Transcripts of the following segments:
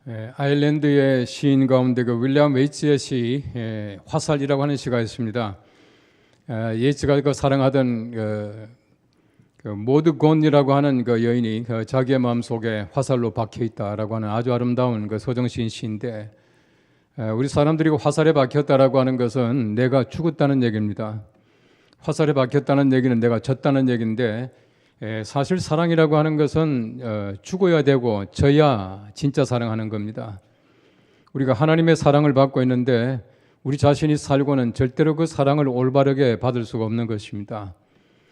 아일랜드의 시인 가운데 그 윌리엄 웨이츠의 시 화살이라고 하는 시가 있습니다. 웨이츠가 그 사랑하던 그 모드 곤이라고 하는 그 여인이 그 자기의 마음속에 화살로 박혀 있다라고 하는 아주 아름다운 그 서정시인 시인데, 우리 사람들이 화살에 박혔다라고 하는 것은 내가 죽었다는 얘기입니다. 화살에 박혔다는 얘기는 내가 졌다는 얘기인데, 사실 사랑이라고 하는 것은 죽어야 되고 져야 진짜 사랑하는 겁니다. 우리가 하나님의 사랑을 받고 있는데 우리 자신이 살고는 절대로 그 사랑을 올바르게 받을 수가 없는 것입니다.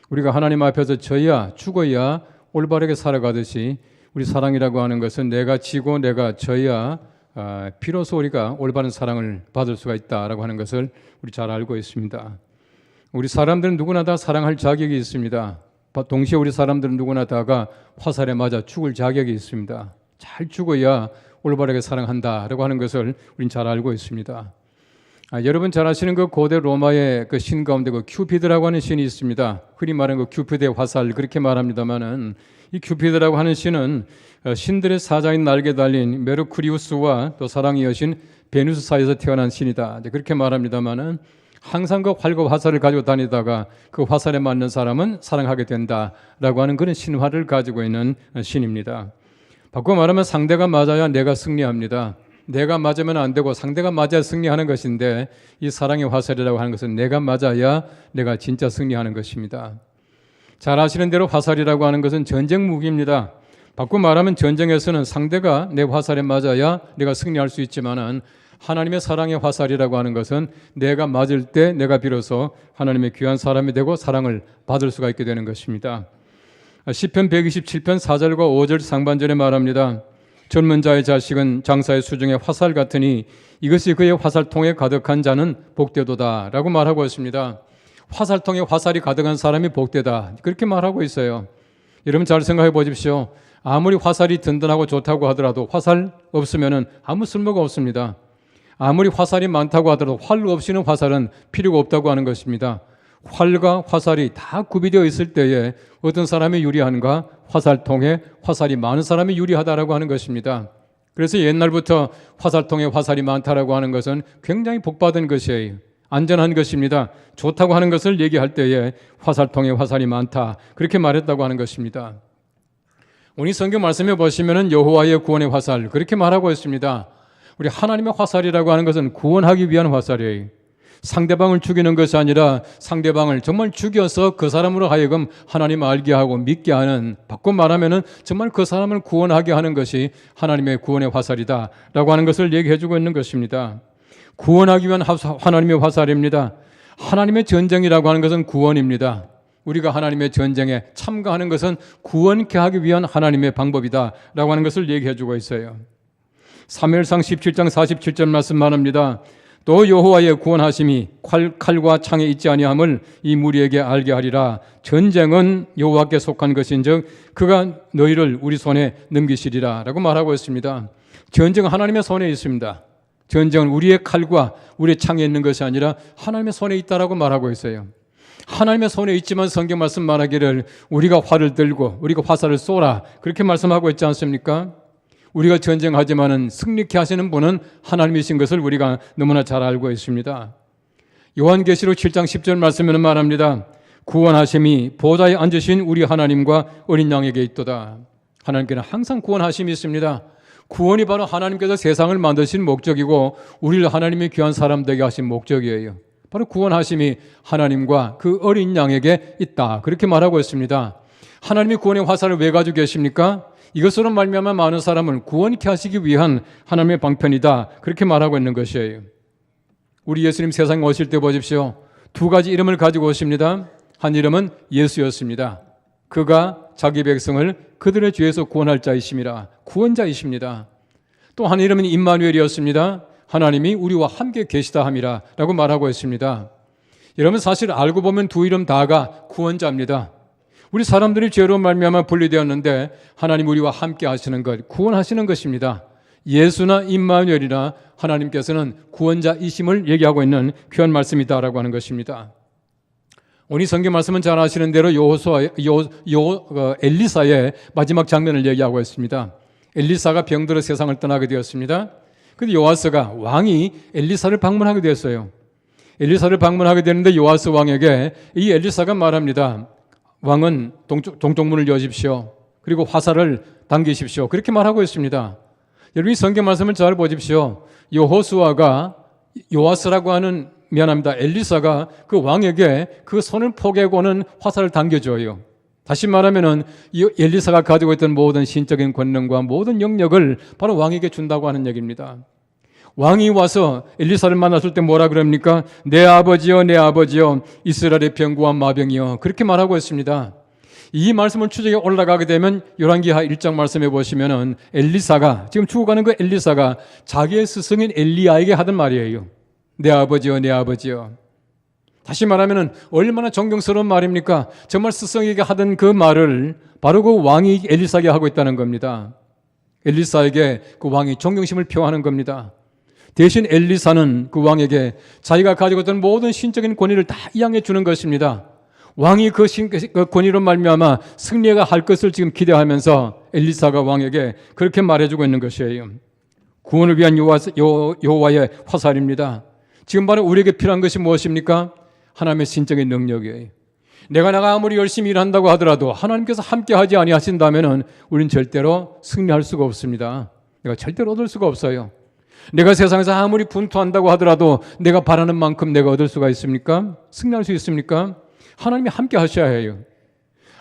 우리가 하나님 앞에서 져야, 죽어야 올바르게 살아가듯이 우리 사랑이라고 하는 것은 내가 지고 내가 져야 비로소 우리가 올바른 사랑을 받을 수가 있다라고 하는 것을 우리 잘 알고 있습니다. 우리 사람들은 누구나 다 사랑할 자격이 있습니다. 동시에 우리 사람들은 누구나 다가 화살에 맞아 죽을 자격이 있습니다. 잘 죽어야 올바르게 사랑한다라고 하는 것을 우린 잘 알고 있습니다. 여러분 잘 아시는 그 고대 로마의 그 신 가운데 그 큐피드라고 하는 신이 있습니다. 흔히 말하는 그 큐피드의 화살 그렇게 말합니다만은, 이 큐피드라고 하는 신은 신들의 사자인 날개 달린 메르쿠리우스와 또 사랑의 여신 베누스 사이에서 태어난 신이다, 그렇게 말합니다만은, 항상 그 활과 화살을 가지고 다니다가 그 화살에 맞는 사람은 사랑하게 된다라고 하는 그런 신화를 가지고 있는 신입니다. 바꿔 말하면 상대가 맞아야 내가 승리합니다. 내가 맞으면 안 되고 상대가 맞아야 승리하는 것인데, 이 사랑의 화살이라고 하는 것은 내가 맞아야 내가 진짜 승리하는 것입니다. 잘 아시는 대로 화살이라고 하는 것은 전쟁 무기입니다. 바꿔 말하면 전쟁에서는 상대가 내 화살에 맞아야 내가 승리할 수 있지만은, 하나님의 사랑의 화살이라고 하는 것은 내가 맞을 때 내가 비로소 하나님의 귀한 사람이 되고 사랑을 받을 수가 있게 되는 것입니다. 시편 127편 4절과 5절 상반절에 말합니다. 젊은 자의 자식은 장사의 수중에 화살 같으니 이것이 그의 화살통에 가득한 자는 복되도다 라고 말하고 있습니다. 화살통에 화살이 가득한 사람이 복되다, 그렇게 말하고 있어요. 여러분 잘 생각해 보십시오. 아무리 화살이 든든하고 좋다고 하더라도 화살 없으면 아무 쓸모가 없습니다. 아무리 화살이 많다고 하더라도 활 없이는 화살은 필요가 없다고 하는 것입니다. 활과 화살이 다 구비되어 있을 때에 어떤 사람이 유리한가? 화살통에 화살이 많은 사람이 유리하다라고 하는 것입니다. 그래서 옛날부터 화살통에 화살이 많다라고 하는 것은 굉장히 복받은 것이에요. 안전한 것입니다. 좋다고 하는 것을 얘기할 때에 화살통에 화살이 많다, 그렇게 말했다고 하는 것입니다. 오늘 성경 말씀에 보시면은 여호와의 구원의 화살 그렇게 말하고 있습니다. 우리 하나님의 화살이라고 하는 것은 구원하기 위한 화살이에요. 상대방을 죽이는 것이 아니라 상대방을 정말 죽여서 그 사람으로 하여금 하나님 알게 하고 믿게 하는, 바꿔 말하면은 정말 그 사람을 구원하게 하는 것이 하나님의 구원의 화살이다라고 하는 것을 얘기해 주고 있는 것입니다. 구원하기 위한 하나님의 화살입니다. 하나님의 전쟁이라고 하는 것은 구원입니다. 우리가 하나님의 전쟁에 참가하는 것은 구원케 하기 위한 하나님의 방법이다라고 하는 것을 얘기해 주고 있어요. 사무엘상 17장 47절 말씀 말합니다. 또 여호와의 구원하심이 칼과 창에 있지 아니함을 이 무리에게 알게 하리라. 전쟁은 여호와께 속한 것인즉 그가 너희를 우리 손에 넘기시리라 라고 말하고 있습니다. 전쟁은 하나님의 손에 있습니다. 전쟁은 우리의 칼과 우리의 창에 있는 것이 아니라 하나님의 손에 있다라고 말하고 있어요. 하나님의 손에 있지만 성경 말씀 말하기를 우리가 활을 들고 우리가 화살을 쏘라, 그렇게 말씀하고 있지 않습니까? 우리가 전쟁하지만은 승리케 하시는 분은 하나님이신 것을 우리가 너무나 잘 알고 있습니다. 요한계시록 7장 10절 말씀에는 말합니다. 구원하심이 보좌에 앉으신 우리 하나님과 어린 양에게 있도다. 하나님께는 항상 구원하심이 있습니다. 구원이 바로 하나님께서 세상을 만드신 목적이고 우리를 하나님의 귀한 사람 되게 하신 목적이에요. 바로 구원하심이 하나님과 그 어린 양에게 있다, 그렇게 말하고 있습니다. 하나님이 구원의 화살을 왜 가지고 계십니까? 이것으로 말미암아 많은 사람을 구원케 하시기 위한 하나님의 방편이다, 그렇게 말하고 있는 것이에요. 우리 예수님 세상에 오실 때 보십시오. 두 가지 이름을 가지고 오십니다. 한 이름은 예수였습니다. 그가 자기 백성을 그들의 죄에서 구원할 자이심이라, 구원자이십니다. 또 한 이름은 임마누엘이었습니다. 하나님이 우리와 함께 계시다 함이라 라고 말하고 있습니다. 여러분 사실 알고 보면 두 이름 다가 구원자입니다. 우리 사람들이 죄로 말미암아 분리되었는데 하나님 우리와 함께 하시는 것, 구원하시는 것입니다. 예수나 임마누엘이나 하나님께서는 구원자이심을 얘기하고 있는 귀한 말씀이다라고 하는 것입니다. 오늘 성경 말씀은 잘 아시는 대로 엘리사의 마지막 장면을 얘기하고 있습니다. 엘리사가 병들어 세상을 떠나게 되었습니다. 그런데 요아스가 왕이 엘리사를 방문하게 되었어요. 엘리사를 방문하게 되는데 요아스 왕에게 이 엘리사가 말합니다. 왕은 동쪽문을 여십시오. 그리고 화살을 당기십시오. 그렇게 말하고 있습니다. 여러분 이 성경 말씀을 잘 보십시오. 여호수아가 요아스라고 하는 엘리사가 그 왕에게 그 손을 포개고는 화살을 당겨줘요. 다시 말하면은 이 엘리사가 가지고 있던 모든 신적인 권능과 모든 영역을 바로 왕에게 준다고 하는 얘기입니다. 왕이 와서 엘리사를 만났을 때 뭐라 그럽니까? 내 아버지여, 내 아버지여, 이스라엘의 병구와 마병이여. 그렇게 말하고 있습니다. 이 말씀을 추적해 올라가게 되면 열왕기하 1장 말씀해 보시면은 엘리사가 지금 죽어가는 그 엘리사가 자기의 스승인 엘리야에게 하던 말이에요. 내 아버지여, 내 아버지여. 다시 말하면은 얼마나 존경스러운 말입니까? 정말 스승에게 하던 그 말을 바로 그 왕이 엘리사에게 하고 있다는 겁니다. 엘리사에게 그 왕이 존경심을 표하는 겁니다. 대신 엘리사는 그 왕에게 자기가 가지고 있던 모든 신적인 권위를 다 이양해 주는 것입니다. 왕이 그 권위로 말미암아 승리가 할 것을 지금 기대하면서 엘리사가 왕에게 그렇게 말해주고 있는 것이에요. 구원을 위한 여호와의 화살입니다. 지금 바로 우리에게 필요한 것이 무엇입니까? 하나님의 신적인 능력이에요. 내가 아무리 열심히 일한다고 하더라도 하나님께서 함께 하지 아니하신다면 우리는 절대로 승리할 수가 없습니다. 내가 절대로 얻을 수가 없어요. 내가 세상에서 아무리 분투한다고 하더라도 내가 바라는 만큼 내가 얻을 수가 있습니까? 승리할 수 있습니까? 하나님이 함께 하셔야 해요.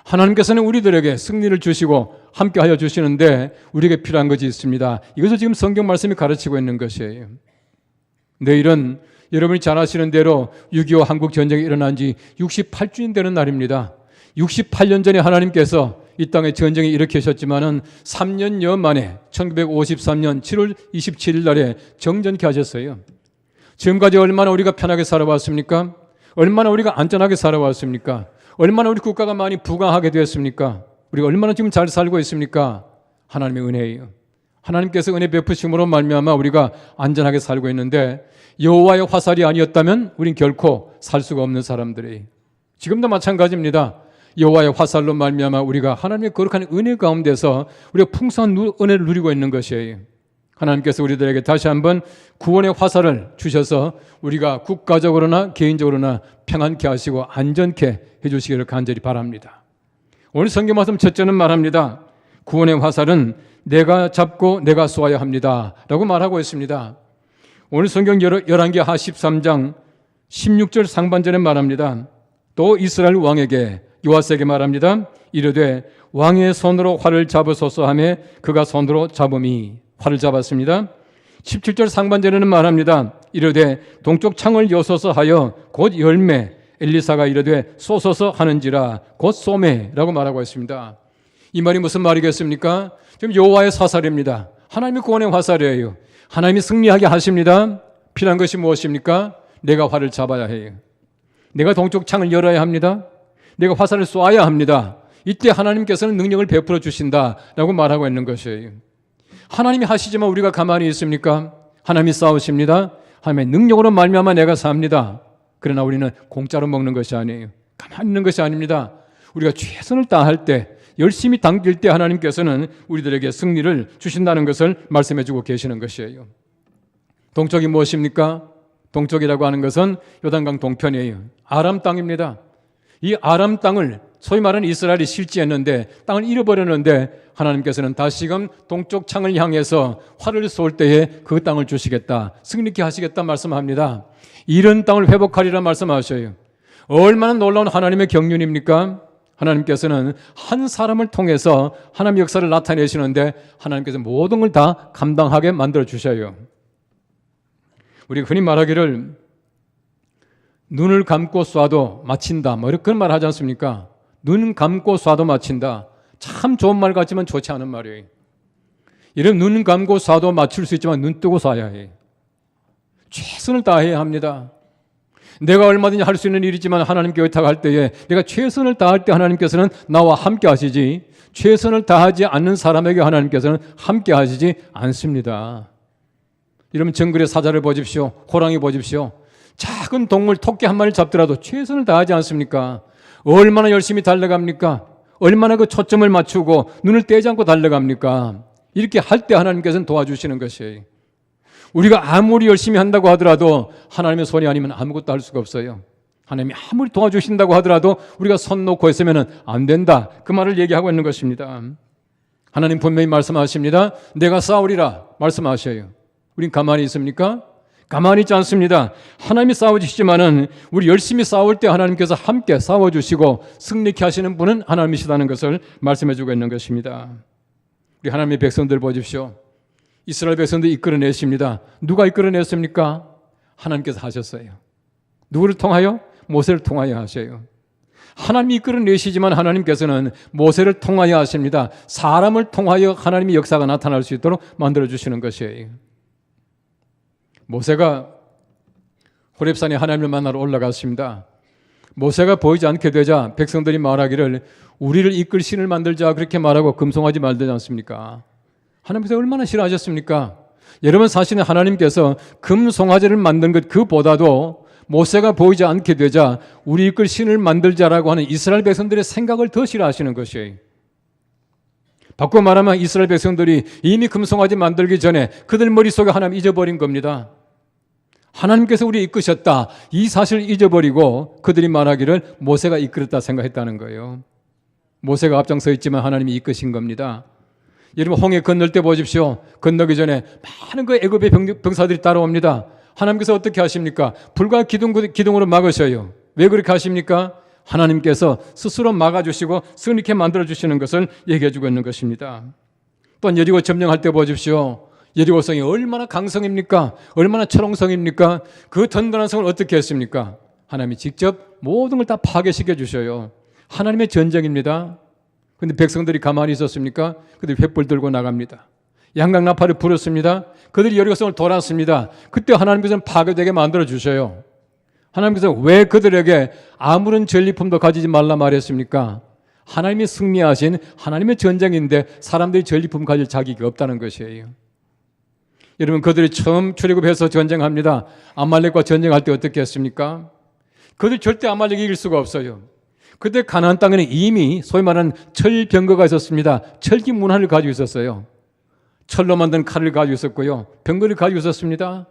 하나님께서는 우리들에게 승리를 주시고 함께 하여 주시는데 우리에게 필요한 것이 있습니다. 이것을 지금 성경 말씀이 가르치고 있는 것이에요. 내일은 여러분이 잘 아시는 대로 6.25 한국 전쟁이 일어난 지 68주년 되는 날입니다. 68년 전에 하나님께서 이 땅에 전쟁이 일으키셨지만은 3년여 만에 1953년 7월 27일 날에 정전케 하셨어요. 지금까지 얼마나 우리가 편하게 살아왔습니까? 얼마나 우리가 안전하게 살아왔습니까? 얼마나 우리 국가가 많이 부강하게 되었습니까? 우리가 얼마나 지금 잘 살고 있습니까? 하나님의 은혜예요. 하나님께서 은혜 베푸심으로 말미암아 우리가 안전하게 살고 있는데 여호와의 화살이 아니었다면 우린 결코 살 수가 없는 사람들이에요. 지금도 마찬가지입니다. 여호와의 화살로 말미암아 우리가 하나님의 거룩한 은혜 가운데서 우리가 풍성한 은혜를 누리고 있는 것이에요. 하나님께서 우리들에게 다시 한번 구원의 화살을 주셔서 우리가 국가적으로나 개인적으로나 평안케 하시고 안전케 해주시기를 간절히 바랍니다. 오늘 성경 말씀 첫째는 말합니다. 구원의 화살은 내가 잡고 내가 쏘아야 합니다 라고 말하고 있습니다. 오늘 성경 열왕기하 13장 16절 상반절에 말합니다. 또 이스라엘 왕에게 요아스에게 말합니다. 이르되 왕의 손으로 활을 잡으소서 하며 그가 손으로 잡음이 활을 잡았습니다. 17절 상반절에는 말합니다. 이르되 동쪽 창을 여소서 하여 곧 열매 엘리사가 이르되 쏘소서 하는지라 곧 쏘매라고 말하고 있습니다. 이 말이 무슨 말이겠습니까? 지금 여호와의 화살입니다. 하나님의 구원의 화살이에요. 하나님이 승리하게 하십니다. 필요한 것이 무엇입니까? 내가 활을 잡아야 해요. 내가 동쪽 창을 열어야 합니다. 내가 화살을 쏘아야 합니다. 이때 하나님께서는 능력을 베풀어 주신다라고 말하고 있는 것이에요. 하나님이 하시지만 우리가 가만히 있습니까? 하나님이 싸우십니다. 하나님의 능력으로 말미암아 내가 삽니다. 그러나 우리는 공짜로 먹는 것이 아니에요. 가만히 있는 것이 아닙니다. 우리가 최선을 다할 때 열심히 당길 때 하나님께서는 우리들에게 승리를 주신다는 것을 말씀해 주고 계시는 것이에요. 동쪽이 무엇입니까? 동쪽이라고 하는 것은 요단강 동편이에요. 아람 땅입니다. 이 아람 땅을 소위 말하는 이스라엘이 실지했는데 땅을 잃어버렸는데 하나님께서는 다시금 동쪽 창을 향해서 활을 쏠 때에 그 땅을 주시겠다, 승리케 하시겠다 말씀합니다. 이런 땅을 회복하리라 말씀하셔요. 얼마나 놀라운 하나님의 경륜입니까? 하나님께서는 한 사람을 통해서 하나님의 역사를 나타내시는데 하나님께서 모든 걸 다 감당하게 만들어 주셔요. 우리가 흔히 말하기를 눈을 감고 쏴도 맞힌다, 뭐 그런 말 하지 않습니까? 눈 감고 쏴도 맞힌다. 참 좋은 말 같지만 좋지 않은 말이에요. 이런 눈 감고 쏴도 맞출 수 있지만 눈 뜨고 쏴야 해. 최선을 다해야 합니다. 내가 얼마든지 할 수 있는 일이지만 하나님께 의탁할 때에 내가 최선을 다할 때 하나님께서는 나와 함께 하시지, 최선을 다하지 않는 사람에게 하나님께서는 함께 하시지 않습니다. 여러분 정글의 사자를 보십시오. 호랑이 보십시오. 작은 동물 토끼 한 마리를 잡더라도 최선을 다하지 않습니까? 얼마나 열심히 달려갑니까? 얼마나 그 초점을 맞추고 눈을 떼지 않고 달려갑니까? 이렇게 할 때 하나님께서는 도와주시는 것이에요. 우리가 아무리 열심히 한다고 하더라도 하나님의 손이 아니면 아무것도 할 수가 없어요. 하나님이 아무리 도와주신다고 하더라도 우리가 손 놓고 있으면 안 된다. 그 말을 얘기하고 있는 것입니다. 하나님 분명히 말씀하십니다. 내가 싸우리라 말씀하셔요. 우린 가만히 있습니까? 가만히 있지 않습니다. 하나님이 싸워주시지만은 우리 열심히 싸울 때 하나님께서 함께 싸워주시고 승리케 하시는 분은 하나님이시다는 것을 말씀해주고 있는 것입니다. 우리 하나님의 백성들 보십시오. 이스라엘 백성들 이끌어내십니다. 누가 이끌어냈습니까? 하나님께서 하셨어요. 누구를 통하여? 모세를 통하여 하셔요. 하나님이 이끌어내시지만 하나님께서는 모세를 통하여 하십니다. 사람을 통하여 하나님의 역사가 나타날 수 있도록 만들어주시는 것이에요. 모세가 호렙산에 하나님을 만나러 올라갔습니다. 모세가 보이지 않게 되자 백성들이 말하기를 우리를 이끌 신을 만들자 그렇게 말하고 금송아지 만들지 않습니까? 하나님께서 얼마나 싫어하셨습니까? 여러분 사실은 하나님께서 금송아지를 만든 것 그보다도 모세가 보이지 않게 되자 우리 이끌 신을 만들자라고 하는 이스라엘 백성들의 생각을 더 싫어하시는 것이에요. 바꿔 말하면 이스라엘 백성들이 이미 금송아지 만들기 전에 그들 머릿속에 하나님 잊어버린 겁니다. 하나님께서 우리 이끄셨다. 이 사실을 잊어버리고 그들이 말하기를 모세가 이끌었다 생각했다는 거예요. 모세가 앞장서 있지만 하나님이 이끄신 겁니다. 여러분 홍해 건널 때 보십시오. 건너기 전에 많은 그 애굽의 병사들이 따라옵니다. 하나님께서 어떻게 하십니까? 불과 기둥으로 막으셔요. 왜 그렇게 하십니까? 하나님께서 스스로 막아주시고 승리케 만들어주시는 것을 얘기해주고 있는 것입니다. 또 여리고 점령할 때 보십시오. 여리고성이 얼마나 강성입니까? 얼마나 철옹성입니까? 그 든든한 성을 어떻게 했습니까? 하나님이 직접 모든 걸 다 파괴시켜 주셔요. 하나님의 전쟁입니다. 그런데 백성들이 가만히 있었습니까? 그들이 횃불 들고 나갑니다. 양강나팔을 불었습니다. 그들이 여리고성을 돌았습니다. 그때 하나님께서는 파괴되게 만들어 주셔요. 하나님께서 왜 그들에게 아무런 전리품도 가지지 말라 말했습니까? 하나님이 승리하신 하나님의 전쟁인데 사람들이 전리품 가질 자격이 없다는 것이에요. 여러분 그들이 처음 출애굽해서 전쟁합니다. 아말렉과 전쟁할 때 어떻게 했습니까? 그들 절대 아말렉이 이길 수가 없어요. 그때 가나안 땅에는 이미 소위 말하는 철병거가 있었습니다. 철기 문화를 가지고 있었어요. 철로 만든 칼을 가지고 있었고요. 병거를 가지고 있었습니다.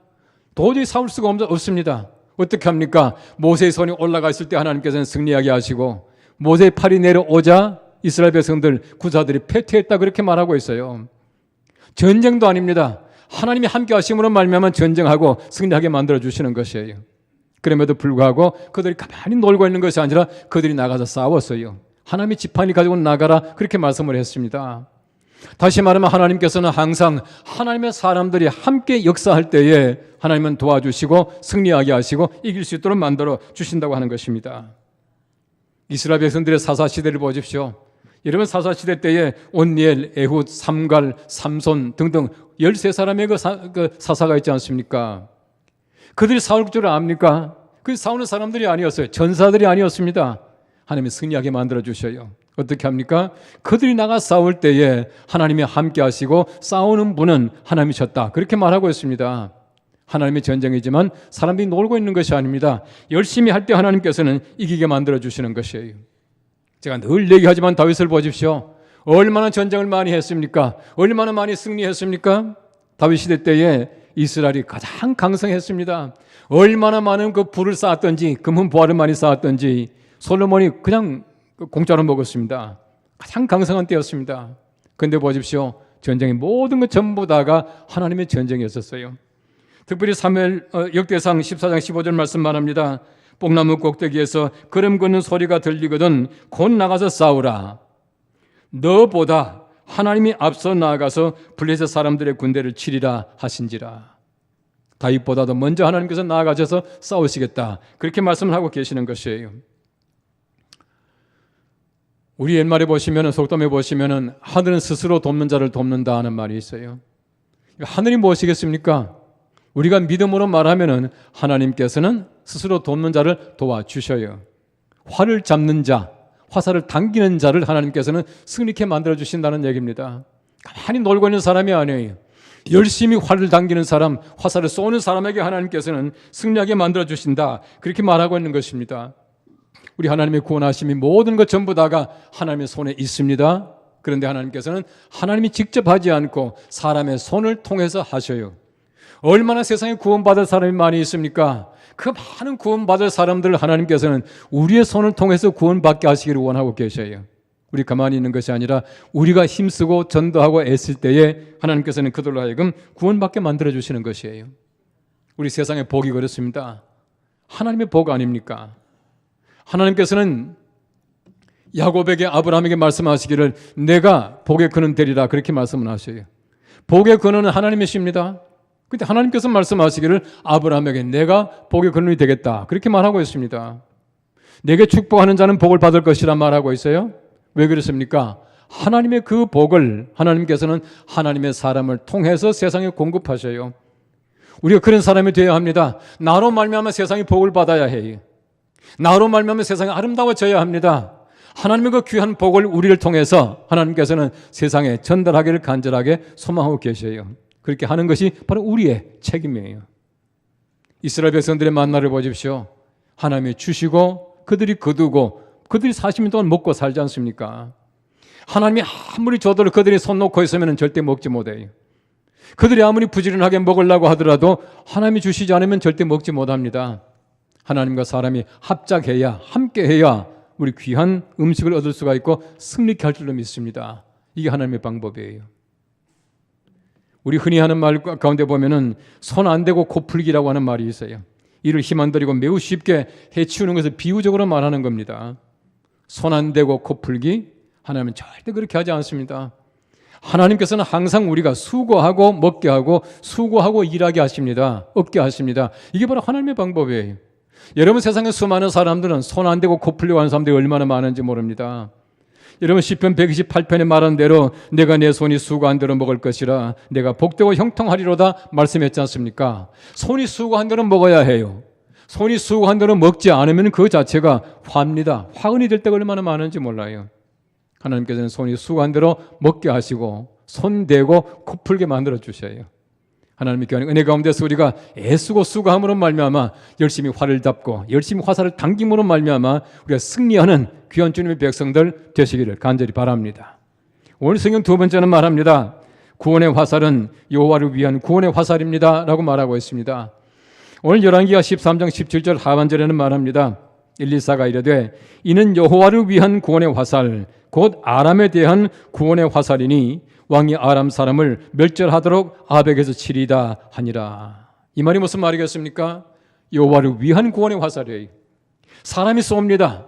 도저히 싸울 수가 없습니다. 어떻게 합니까? 모세의 손이 올라가 있을 때 하나님께서는 승리하게 하시고 모세의 팔이 내려오자 이스라엘 백성들 구사들이 패퇴했다 그렇게 말하고 있어요. 전쟁도 아닙니다. 하나님이 함께 하심으로 말미암아 전쟁하고 승리하게 만들어주시는 것이에요. 그럼에도 불구하고 그들이 가만히 놀고 있는 것이 아니라 그들이 나가서 싸웠어요. 하나님이 지팡이 가지고 나가라 그렇게 말씀을 했습니다. 다시 말하면 하나님께서는 항상 하나님의 사람들이 함께 역사할 때에 하나님은 도와주시고 승리하게 하시고 이길 수 있도록 만들어 주신다고 하는 것입니다. 이스라엘 백성들의 사사시대를 보십시오. 여러분 사사시대 때에 온니엘, 에훗, 삼갈, 삼손 등등 13사람의 그 사사가 있지 않습니까? 그들이 싸울 줄 압니까? 그 싸우는 사람들이 아니었어요. 전사들이 아니었습니다. 하나님이 승리하게 만들어 주셔요. 어떻게 합니까? 그들이 나가 싸울 때에 하나님이 함께 하시고 싸우는 분은 하나님이셨다. 그렇게 말하고 있습니다. 하나님의 전쟁이지만 사람들이 놀고 있는 것이 아닙니다. 열심히 할 때 하나님께서는 이기게 만들어 주시는 것이에요. 제가 늘 얘기하지만 다윗을 보십시오. 얼마나 전쟁을 많이 했습니까? 얼마나 많이 승리했습니까? 다윗 시대 때에 이스라엘이 가장 강성했습니다. 얼마나 많은 그 부를 쌓았던지 금은 보화를 많이 쌓았던지 솔로몬이 그냥 공짜로 먹었습니다. 가장 강성한 때였습니다. 그런데 보십시오. 전쟁의 모든 것 전부 다가 하나님의 전쟁이었었어요. 특별히 사무엘 역대상 14장 15절 말씀 말합니다. 뽕나무 꼭대기에서 걸음 걷는 소리가 들리거든 곧 나가서 싸우라. 너보다 하나님이 앞서 나아가서 블레셋 사람들의 군대를 치리라 하신지라. 다윗보다도 먼저 하나님께서 나아가셔서 싸우시겠다. 그렇게 말씀을 하고 계시는 것이에요. 우리 옛말에 보시면은 속담에 보시면은 하늘은 스스로 돕는 자를 돕는다 하는 말이 있어요. 하늘이 무엇이겠습니까? 우리가 믿음으로 말하면은 하나님께서는 스스로 돕는 자를 도와주셔요. 활을 잡는 자, 화살을 당기는 자를 하나님께서는 승리케 만들어 주신다는 얘기입니다. 가만히 놀고 있는 사람이 아니에요. 열심히 활을 당기는 사람, 화살을 쏘는 사람에게 하나님께서는 승리하게 만들어 주신다. 그렇게 말하고 있는 것입니다. 우리 하나님의 구원하심이 모든 것 전부 다가 하나님의 손에 있습니다. 그런데 하나님께서는 하나님이 직접 하지 않고 사람의 손을 통해서 하셔요. 얼마나 세상에 구원받을 사람이 많이 있습니까? 그 많은 구원받을 사람들을 하나님께서는 우리의 손을 통해서 구원받게 하시기를 원하고 계셔요. 우리 가만히 있는 것이 아니라 우리가 힘쓰고 전도하고 애쓸 때에 하나님께서는 그들로 하여금 구원받게 만들어주시는 것이에요. 우리 세상에 복이 그렇습니다. 하나님의 복 아닙니까? 하나님께서는 야곱에게 아브라함에게 말씀하시기를 내가 복의 근원 되리라 그렇게 말씀을 하셔요. 복의 근원은 하나님이십니다. 그런데 하나님께서 말씀하시기를 아브라함에게 내가 복의 근원이 되겠다 그렇게 말하고 있습니다. 내게 축복하는 자는 복을 받을 것이라 말하고 있어요. 왜 그렇습니까? 하나님의 그 복을 하나님께서는 하나님의 사람을 통해서 세상에 공급하셔요. 우리가 그런 사람이 되어야 합니다. 나로 말미암아 세상이 복을 받아야 해요. 나로 말미암아 세상이 아름다워져야 합니다. 하나님의 그 귀한 복을 우리를 통해서 하나님께서는 세상에 전달하기를 간절하게 소망하고 계셔요. 그렇게 하는 것이 바로 우리의 책임이에요. 이스라엘 백성들의 만나를 보십시오. 하나님이 주시고 그들이 거두고 그들이 40년 동안 먹고 살지 않습니까? 하나님이 아무리 줘도 그들이 손 놓고 있으면 절대 먹지 못해요. 그들이 아무리 부지런하게 먹으려고 하더라도 하나님이 주시지 않으면 절대 먹지 못합니다. 하나님과 사람이 합작해야 함께해야 우리 귀한 음식을 얻을 수가 있고 승리케 할 줄로 믿습니다. 이게 하나님의 방법이에요. 우리 흔히 하는 말 가운데 보면은 손 안 대고 코 풀기라고 하는 말이 있어요. 이를 힘 안 들이고 매우 쉽게 해치우는 것을 비유적으로 말하는 겁니다. 손 안 대고 코 풀기, 하나님은 절대 그렇게 하지 않습니다. 하나님께서는 항상 우리가 수고하고 먹게 하고 수고하고 일하게 하십니다. 얻게 하십니다. 이게 바로 하나님의 방법이에요. 여러분 세상에 수많은 사람들은 손 안 대고 코 풀려고 하는 사람들이 얼마나 많은지 모릅니다. 여러분 시편 128편에 말한 대로 내가 내 손이 수고한 대로 먹을 것이라 내가 복되고 형통하리로다 말씀했지 않습니까? 손이 수고한 대로 먹어야 해요. 손이 수고한 대로 먹지 않으면 그 자체가 화입니다. 화근이 될 때가 얼마나 많은지 몰라요. 하나님께서는 손이 수고한 대로 먹게 하시고 손 대고 코 풀게 만들어 주셔요. 하나님의 귀한 은혜 가운데서 우리가 애쓰고 수고함으로 말미암아 열심히 활을 잡고 열심히 화살을 당김으로 말미암아 우리가 승리하는 귀한 주님의 백성들 되시기를 간절히 바랍니다. 오늘 성경 두 번째는 말합니다. 구원의 화살은 여호와를 위한 구원의 화살입니다 라고 말하고 있습니다. 오늘 열왕기하 13장 17절 하반절에는 말합니다. 엘리사가 이르되 이는 여호와를 위한 구원의 화살 곧 아람에 대한 구원의 화살이니 왕이 아람 사람을 멸절하도록 아벡에서 치리다 하니라. 이 말이 무슨 말이겠습니까? 여호와를 위한 구원의 화살이에요. 사람이 쏩니다.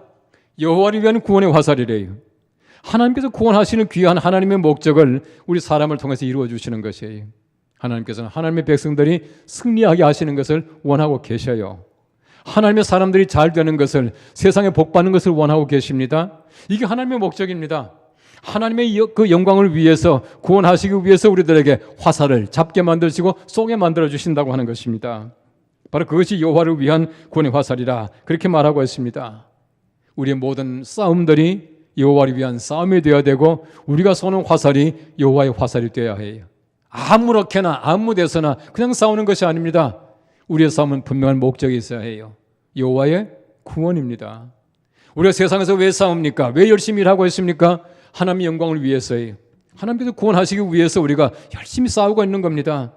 여호와를 위한 구원의 화살이래요. 하나님께서 구원하시는 귀한 하나님의 목적을 우리 사람을 통해서 이루어 주시는 것이에요. 하나님께서는 하나님의 백성들이 승리하게 하시는 것을 원하고 계셔요. 하나님의 사람들이 잘 되는 것을, 세상에 복 받는 것을 원하고 계십니다. 이게 하나님의 목적입니다. 하나님의 그 영광을 위해서, 구원하시기 위해서 우리들에게 화살을 잡게 만드시고 쏘게 만들어 주신다고 하는 것입니다. 바로 그것이 여호와를 위한 구원의 화살이라 그렇게 말하고 있습니다. 우리의 모든 싸움들이 여호와를 위한 싸움이 되어야 되고 우리가 쏘는 화살이 여호와의 화살이 되어야 해요. 아무렇게나 아무 데서나 그냥 싸우는 것이 아닙니다. 우리의 싸움은 분명한 목적이 있어야 해요. 여호와의 구원입니다. 우리가 세상에서 왜 싸웁니까? 왜 열심히 일하고 있습니까? 하나님의 영광을 위해서예요. 하나님께서 구원하시기 위해서 우리가 열심히 싸우고 있는 겁니다.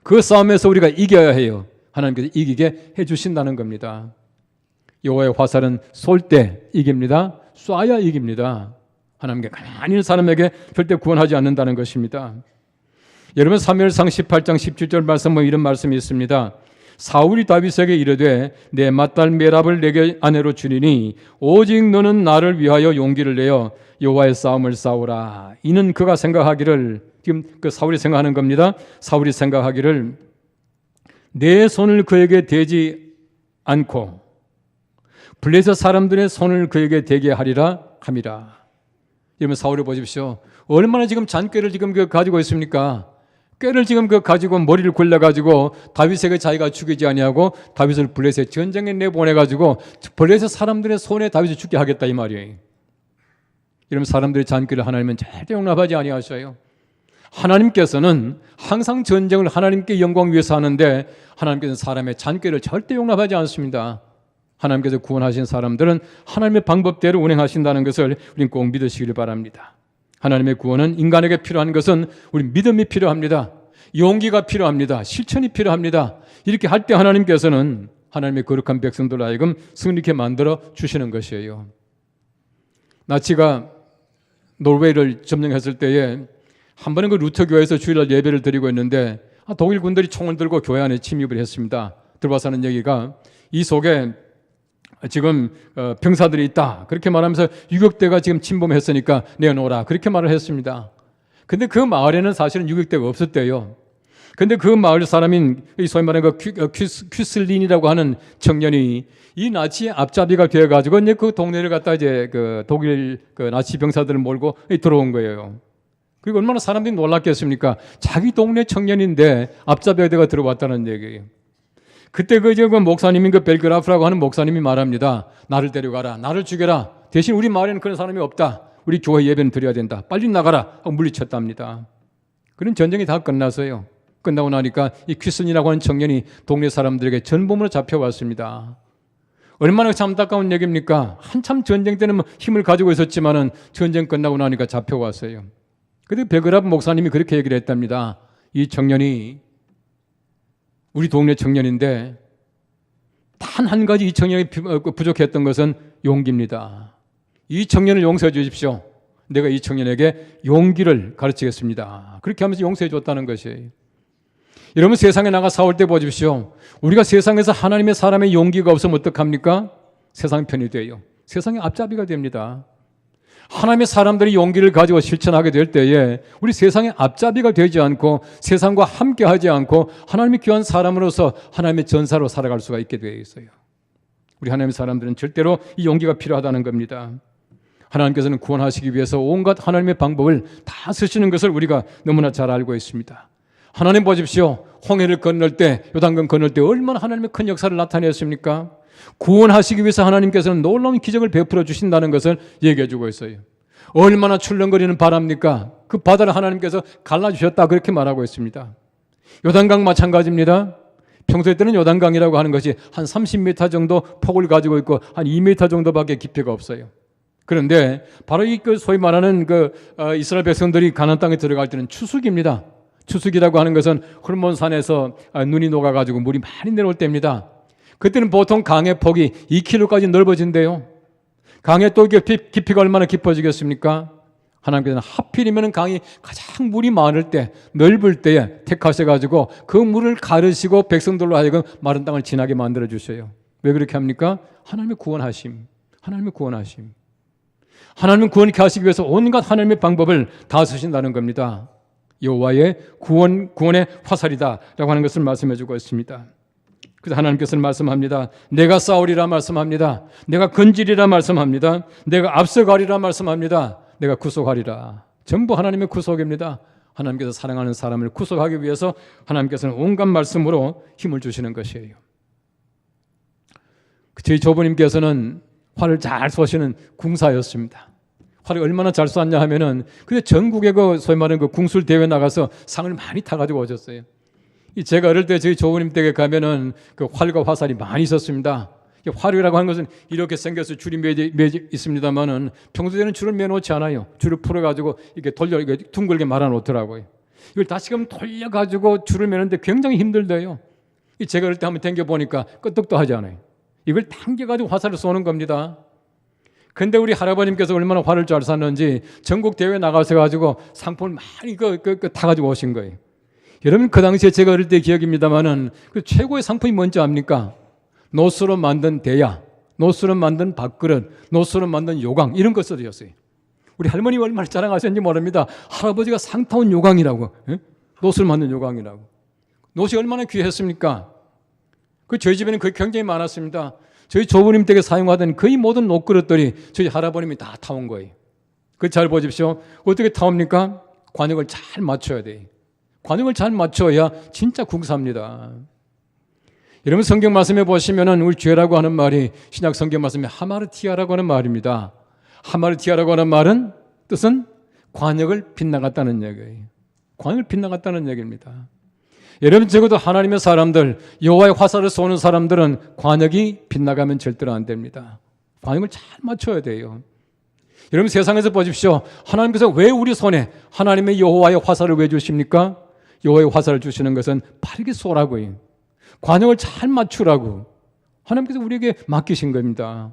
그 싸움에서 우리가 이겨야 해요. 하나님께서 이기게 해주신다는 겁니다. 여호와의 화살은 쏠 때 이깁니다. 쏴야 이깁니다. 하나님께 가만히 있는 사람에게 절대 구원하지 않는다는 것입니다. 여러분 사무엘상 18장 17절 말씀 이런 말씀이 있습니다. 사울이 다윗에게 이르되 내 맏딸 메랍을 내게 아내로 주리니 오직 너는 나를 위하여 용기를 내어 여호와의 싸움을 싸우라. 이는 그가 생각하기를, 지금 그 사울이 생각하는 겁니다. 사울이 생각하기를 내 손을 그에게 대지 않고 블레셋 사람들의 손을 그에게 대게 하리라 함이라. 여러분 사울을 보십시오. 얼마나 지금 잔꾀를 지금 가지고 있습니까? 꾀를 지금 가지고 머리를 굴려가지고 다윗에게 자기가 죽이지 아니하고 다윗을 블레셋 전쟁에 내보내가지고 블레셋 사람들의 손에 다윗을 죽게 하겠다 이 말이에요. 이러면 사람들의 잔꾀를 하나님은 절대 용납하지 아니하셔요. 하나님께서는 항상 전쟁을 하나님께 영광 위해서 하는데 하나님께서는 사람의 잔꾀를 절대 용납하지 않습니다. 하나님께서 구원하신 사람들은 하나님의 방법대로 운행하신다는 것을 우리는 꼭 믿으시길 바랍니다. 하나님의 구원은 인간에게 필요한 것은 우리 믿음이 필요합니다. 용기가 필요합니다. 실천이 필요합니다. 이렇게 할 때 하나님께서는 하나님의 거룩한 백성들 하여금 승리케 만들어 주시는 것이에요. 나치가 노르웨이를 점령했을 때에 한 번은 그 루터 교회에서 주일날 예배를 드리고 있는데 독일 군들이 총을 들고 교회 안에 침입을 했습니다. 들어와서 하는 얘기가 이 속에 지금 병사들이 있다. 그렇게 말하면서 유격대가 지금 침범했으니까 내어놓으라. 그렇게 말을 했습니다. 근데 그 마을에는 사실은 유격대가 없었대요. 근데 그 마을 사람인 소위 말하는 그 퀴슬린이라고 하는 청년이 이 나치의 앞잡이가 되어가지고 이제 그 동네를 갖다 이제 그 독일 그 나치 병사들을 몰고 들어온 거예요. 그리고 얼마나 사람들이 놀랐겠습니까? 자기 동네 청년인데 앞잡이가 되어 들어왔다는 얘기예요. 그때 그 목사님인 그 벨그라프라고 하는 목사님이 말합니다. 나를 데려가라. 나를 죽여라. 대신 우리 마을에는 그런 사람이 없다. 우리 교회 예배는 드려야 된다. 빨리 나가라. 하고 물리쳤답니다. 그런 전쟁이 다 끝났어요. 끝나고 나니까 이 퀴슨이라고 하는 청년이 동네 사람들에게 전범으로 잡혀왔습니다. 얼마나 참 안타까운 얘기입니까? 한참 전쟁 때는 힘을 가지고 있었지만은 전쟁 끝나고 나니까 잡혀왔어요. 그런데 벨그라프 목사님이 그렇게 얘기를 했답니다. 이 청년이 우리 동네 청년인데 단 한 가지 이 청년이 부족했던 것은 용기입니다. 이 청년을 용서해 주십시오. 내가 이 청년에게 용기를 가르치겠습니다. 그렇게 하면서 용서해 줬다는 것이에요. 여러분 세상에 나가 싸울 때 보십시오. 우리가 세상에서 하나님의 사람의 용기가 없으면 어떡합니까? 세상 편이 돼요. 세상의 앞잡이가 됩니다. 하나님의 사람들이 용기를 가지고 실천하게 될 때에 우리 세상의 앞잡이가 되지 않고 세상과 함께하지 않고 하나님의 귀한 사람으로서 하나님의 전사로 살아갈 수가 있게 되어 있어요. 우리 하나님의 사람들은 절대로 이 용기가 필요하다는 겁니다. 하나님께서는 구원하시기 위해서 온갖 하나님의 방법을 다 쓰시는 것을 우리가 너무나 잘 알고 있습니다. 하나님 보십시오. 홍해를 건널 때, 요단강 건널 때 얼마나 하나님의 큰 역사를 나타냈습니까? 구원하시기 위해서 하나님께서는 놀라운 기적을 베풀어 주신다는 것을 얘기해 주고 있어요. 얼마나 출렁거리는 바람입니까? 그 바다를 하나님께서 갈라주셨다 그렇게 말하고 있습니다. 요단강 마찬가지입니다. 평소에 때는 요단강이라고 하는 것이 한 30m 정도 폭을 가지고 있고 한 2m 정도밖에 깊이가 없어요. 그런데 바로 이 소위 말하는 이스라엘 백성들이 가나안 땅에 들어갈 때는 추수기입니다. 추수기라고 하는 것은 헐몬산에서 눈이 녹아가지고 물이 많이 내려올 때입니다. 그때는 보통 강의 폭이 2km까지 넓어진대요. 강의 또 깊이가 얼마나 깊어지겠습니까? 하나님께서는 하필이면 강이 가장 물이 많을 때, 넓을 때에 택하셔가지고 그 물을 가르시고 백성들로 하여금 마른 땅을 지나게 만들어 주셔요. 왜 그렇게 합니까? 하나님의 구원하심. 하나님의 구원하심. 하나님은 구원케 하시기 위해서 온갖 하나님의 방법을 다 쓰신다는 겁니다. 여호와의 구원의 화살이다라고 하는 것을 말씀해 주고 있습니다. 그래서 하나님께서는 말씀합니다. 내가 싸우리라 말씀합니다. 내가 건지리라 말씀합니다. 내가 앞서가리라 말씀합니다. 내가 구속하리라. 전부 하나님의 구속입니다. 하나님께서 사랑하는 사람을 구속하기 위해서 하나님께서는 온갖 말씀으로 힘을 주시는 것이에요. 저희 조부님께서는 활을 잘 쏘시는 궁사였습니다. 활을 얼마나 잘 쐈냐 하면은 근데 전국에 소위 말하는 궁술 대회 나가서 상을 많이 타가지고 오셨어요. 제가 어릴 때 저희 조부님 댁에 가면은 그 활과 화살이 많이 있었습니다. 활이라고 하는 것은 이렇게 생겨서 줄이 매져 있습니다만은 평소에는 줄을 매놓지 않아요. 줄을 풀어가지고 이렇게 돌려 이렇게 둥글게 말아놓더라고요. 이걸 다시금 돌려가지고 줄을 매는데 굉장히 힘들대요. 제가 어릴 때 한번 당겨 보니까 끄떡도 하지 않아요. 이걸 당겨가지고 화살을 쏘는 겁니다. 근데 우리 할아버님께서 얼마나 활을 잘 쐈는지 전국 대회 나가서 가지고 상품을 많이 타가지고 오신 거예요. 여러분 그 당시에 제가 어릴 때 기억입니다만은 그 최고의 상품이 뭔지 압니까? 노수로 만든 대야, 노수로 만든 밥그릇, 노수로 만든 요강 이런 것 써드렸어요. 우리 할머니 얼마나 자랑하셨는지 모릅니다. 할아버지가 상 타온 요강이라고, 노수로 만든 요강이라고. 노시 얼마나 귀했습니까? 저희 집에는 그게 굉장히 많았습니다. 저희 조부님 댁에 사용하던 거의 모든 옷그릇들이 저희 할아버님이 다 타온 거예요. 잘 보십시오. 어떻게 타옵니까? 관역을 잘 맞춰야 돼요. 관역을 잘 맞춰야 진짜 궁사입니다. 여러분 성경 말씀에 보시면은 우리 죄라고 하는 말이 신약 성경 말씀에 하마르티아라고 하는 말입니다. 하마르티아라고 하는 말은 뜻은 관역을 빗나갔다는 얘기예요. 관역을 빗나갔다는 얘기입니다. 여러분 적어도 하나님의 사람들, 여호와의 화살을 쏘는 사람들은 관역이 빗나가면 절대로 안 됩니다. 관역을 잘 맞춰야 돼요. 여러분 세상에서 보십시오. 하나님께서 왜 우리 손에 하나님의 여호와의 화살을 왜 주십니까? 여호와의 화살을 주시는 것은 바르게 쏘라고요. 관역을 잘 맞추라고 하나님께서 우리에게 맡기신 겁니다.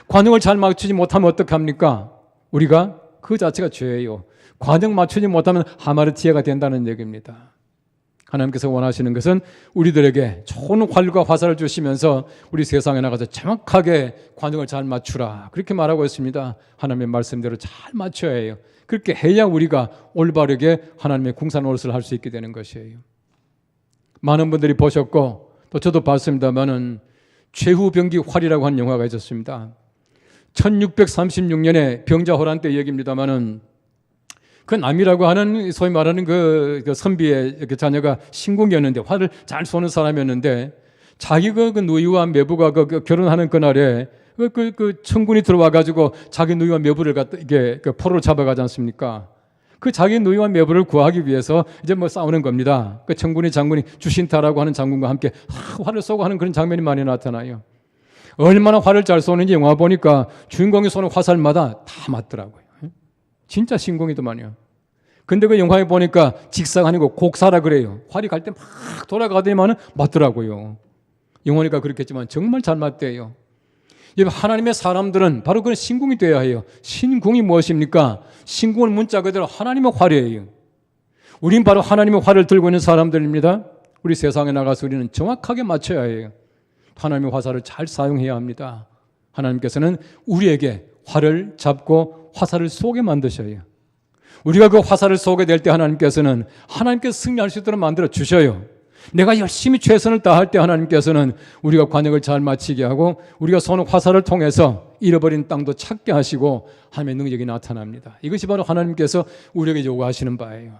관역을 잘 맞추지 못하면 어떡합니까? 우리가 그 자체가 죄예요. 관역 맞추지 못하면 하마르티아가 된다는 얘기입니다. 하나님께서 원하시는 것은 우리들에게 좋은 활과 화살을 주시면서 우리 세상에 나가서 정확하게 관역을 잘 맞추라 그렇게 말하고 있습니다. 하나님의 말씀대로 잘 맞춰야 해요. 그렇게 해야 우리가 올바르게 하나님의 궁상 노릇을 할 수 있게 되는 것이에요. 많은 분들이 보셨고 또 저도 봤습니다마는 최후병기 활이라고 하는 영화가 있었습니다. 1636년에 병자호란 때 얘기입니다마는 그 남이라고 하는 소위 말하는 그 선비의 자녀가 신궁이었는데 활을 잘 쏘는 사람이었는데 자기 그 누이와 매부가 결혼하는 그날에 그 청군이 들어와 가지고 자기 누이와 매부를 갖다 이게 포로로 잡아가지 않습니까? 그 자기 누이와 매부를 구하기 위해서 이제 뭐 싸우는 겁니다. 그 청군의 장군이 주신타라고 하는 장군과 함께 활을 쏘고 하는 그런 장면이 많이 나타나요. 얼마나 활을 잘 쏘는지 영화 보니까 주인공이 쏘는 화살마다 다 맞더라고요. 진짜 신공이더만요. 근데 그 영화에 보니까 직사가 아니고 곡사라 그래요. 활이 갈 때 막 돌아가더니만은 맞더라고요. 영화니까 그렇겠지만 정말 잘 맞대요. 하나님의 사람들은 바로 그런 신궁이 되어야 해요. 신궁이 무엇입니까? 신궁은 문자 그대로 하나님의 활이에요. 우린 바로 하나님의 활을 들고 있는 사람들입니다. 우리 세상에 나가서 우리는 정확하게 맞춰야 해요. 하나님의 화살을 잘 사용해야 합니다. 하나님께서는 우리에게 활을 잡고 화살을 쏘게 만드셔요. 우리가 그 화살을 쏘게 될 때 하나님께서는 하나님께서 승리할 수 있도록 만들어 주셔요. 내가 열심히 최선을 다할 때 하나님께서는 우리가 관역을 잘 마치게 하고 우리가 쏘는 화살을 통해서 잃어버린 땅도 찾게 하시고 하나님의 능력이 나타납니다. 이것이 바로 하나님께서 우리에게 요구하시는 바예요.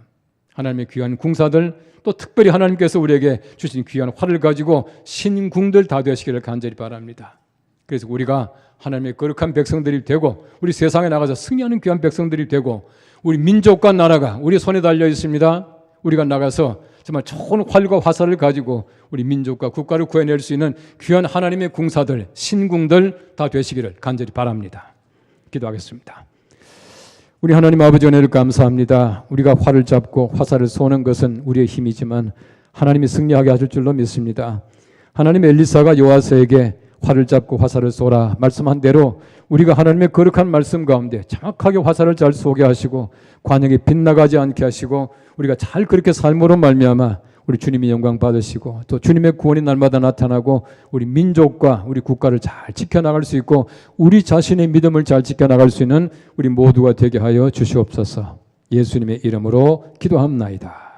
하나님의 귀한 궁사들 또 특별히 하나님께서 우리에게 주신 귀한 활을 가지고 신궁들 다 되시기를 간절히 바랍니다. 그래서 우리가 하나님의 거룩한 백성들이 되고 우리 세상에 나가서 승리하는 귀한 백성들이 되고 우리 민족과 나라가 우리 손에 달려 있습니다. 우리가 나가서 정말 좋은 활과 화살을 가지고 우리 민족과 국가를 구해낼 수 있는 귀한 하나님의 궁사들, 신궁들 다 되시기를 간절히 바랍니다. 기도하겠습니다. 우리 하나님 아버지 은혜를 감사합니다. 우리가 활을 잡고 화살을 쏘는 것은 우리의 힘이지만 하나님이 승리하게 하실 줄로 믿습니다. 하나님 엘리사가 요아스에게 활을 잡고 화살을 쏘라 말씀한 대로 우리가 하나님의 거룩한 말씀 가운데 정확하게 화살을 잘 쏘게 하시고 관역이 빗나가지 않게 하시고 우리가 잘 그렇게 삶으로 말미암아 우리 주님이 영광 받으시고 또 주님의 구원이 날마다 나타나고 우리 민족과 우리 국가를 잘 지켜나갈 수 있고 우리 자신의 믿음을 잘 지켜나갈 수 있는 우리 모두가 되게 하여 주시옵소서. 예수님의 이름으로 기도합나이다.